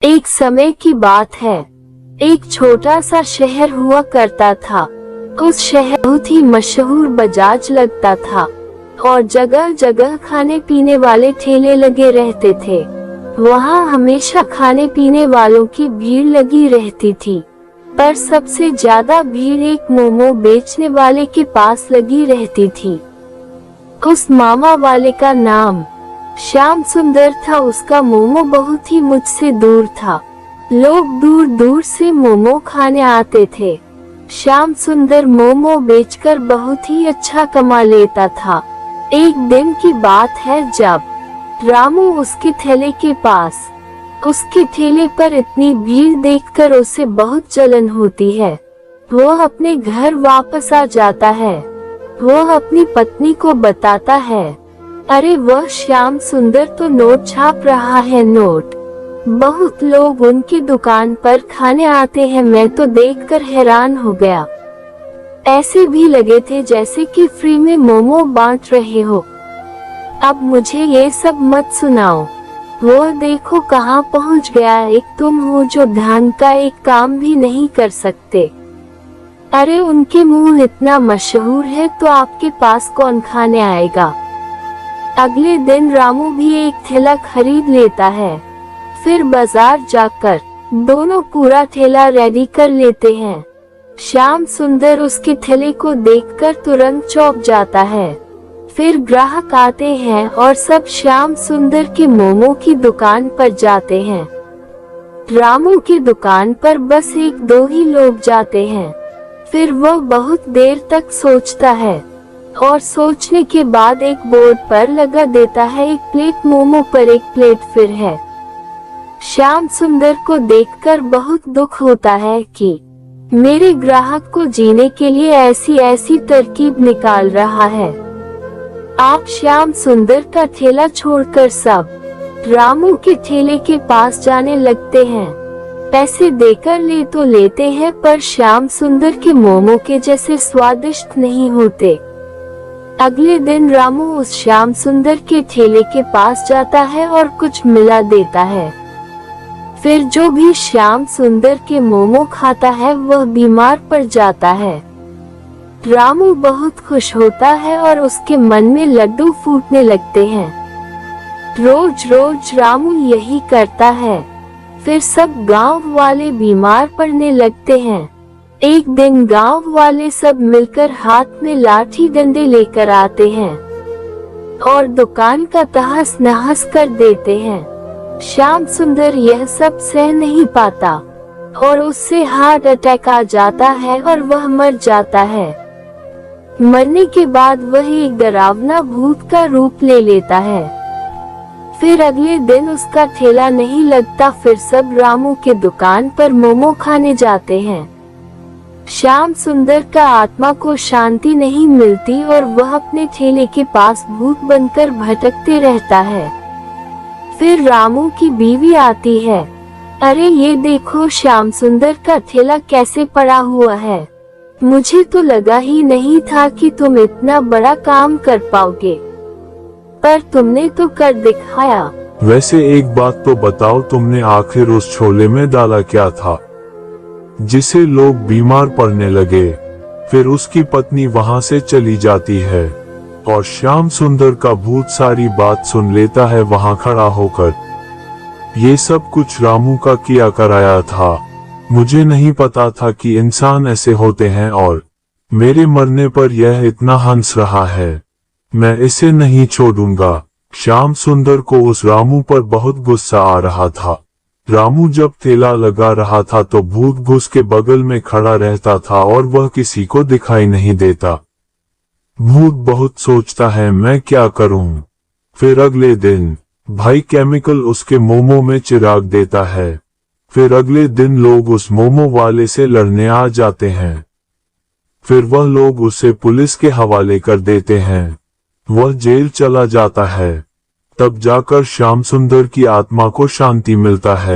एक समय की बात है, एक छोटा सा शहर हुआ करता था। उस शहर बहुत ही मशहूर बाजार लगता था और जगह जगह खाने पीने वाले ठेले लगे रहते थे। वहाँ हमेशा खाने पीने वालों की भीड़ लगी रहती थी, पर सबसे ज्यादा भीड़ एक मोमो बेचने वाले के पास लगी रहती थी। उस मामा वाले का नाम श्याम सुंदर था। उसका मोमो बहुत ही मुझसे दूर था। लोग दूर दूर से मोमो खाने आते थे। श्याम सुंदर मोमो बेचकर बहुत ही अच्छा कमा लेता था। एक दिन की बात है जब रामू उसके ठेले के पास, उसके ठेले पर इतनी भीड़ देखकर उसे बहुत जलन होती है। वो अपने घर वापस आ जाता है। वो अपनी पत्नी को बताता है, अरे वह श्याम सुंदर तो नोट छाप रहा है, नोट। बहुत लोग उनकी दुकान पर खाने आते हैं, मैं तो देखकर हैरान हो गया। ऐसे भी लगे थे जैसे कि फ्री में मोमो बांट रहे हो। अब मुझे ये सब मत सुनाओ। वो देखो कहाँ पहुँच गया। एक तुम हो जो ढंग का एक काम भी नहीं कर सकते। अरे उनके मुंह इतना मशहूर है तो आपके पास कौन खाने आएगा। अगले दिन रामू भी एक ठेला खरीद लेता है। फिर बाजार जाकर दोनों पूरा ठेला रेडी कर लेते हैं। श्याम सुंदर उसके ठेले को देखकर तुरंत चौंक जाता है। फिर ग्राहक आते हैं और सब श्याम सुंदर के मोमो की दुकान पर जाते हैं। रामू की दुकान पर बस एक दो ही लोग जाते हैं। फिर वह बहुत देर तक सोचता है और सोचने के बाद एक बोर्ड पर लगा देता है, एक प्लेट मोमो पर एक प्लेट फिर है। श्याम सुंदर को देखकर बहुत दुख होता है कि मेरे ग्राहक को जीने के लिए ऐसी ऐसी तरकीब निकाल रहा है। आप श्याम सुंदर का ठेला छोड़कर सब रामू के ठेले के पास जाने लगते हैं। पैसे देकर ले तो लेते हैं, पर श्याम सुंदर के मोमो के जैसे स्वादिष्ट नहीं होते। अगले दिन रामू उस श्याम सुंदर के ठेले के पास जाता है और कुछ मिला देता है। फिर जो भी श्याम सुंदर के मोमो खाता है वह बीमार पड़ जाता है। रामू बहुत खुश होता है और उसके मन में लड्डू फूटने लगते हैं। रोज रोज रामू यही करता है। फिर सब गांव वाले बीमार पड़ने लगते हैं। एक दिन गांव वाले सब मिलकर हाथ में लाठी डंडे लेकर आते हैं और दुकान का तहस नहस कर देते हैं। श्याम सुंदर यह सब सह नहीं पाता और उससे हार्ट अटैक आ जाता है और वह मर जाता है। मरने के बाद वह एक डरावना भूत का रूप ले लेता है। फिर अगले दिन उसका ठेला नहीं लगता। फिर सब रामू के दुकान पर मोमो खाने जाते हैं। श्याम सुंदर का आत्मा को शांति नहीं मिलती और वह अपने ठेले के पास भूत बनकर भटकते रहता है। फिर रामू की बीवी आती है, अरे ये देखो श्याम सुंदर का ठेला कैसे पड़ा हुआ है। मुझे तो लगा ही नहीं था कि तुम इतना बड़ा काम कर पाओगे, पर तुमने तो कर दिखाया। वैसे एक बात तो बताओ, तुमने आखिर उस छोले में डाला क्या था जिसे लोग बीमार पड़ने लगे। फिर उसकी पत्नी वहां से चली जाती है और श्याम सुंदर का भूत सारी बात सुन लेता है वहां खड़ा होकर। ये सब कुछ रामू का किया कराया था। मुझे नहीं पता था कि इंसान ऐसे होते हैं और मेरे मरने पर यह इतना हंस रहा है। मैं इसे नहीं छोड़ूंगा। श्याम सुंदर को उस रामू पर बहुत गुस्सा आ रहा था। रामू जब ठेला लगा रहा था तो भूत घुस के बगल में खड़ा रहता था और वह किसी को दिखाई नहीं देता। भूत बहुत सोचता है मैं क्या करूं। फिर अगले दिन भाई केमिकल उसके मोमो में चिराग देता है। फिर अगले दिन लोग उस मोमो वाले से लड़ने आ जाते हैं। फिर वह लोग उसे पुलिस के हवाले कर देते हैं। वह जेल चला जाता है। तब जाकर श्याम सुंदर की आत्मा को शांति मिलता है।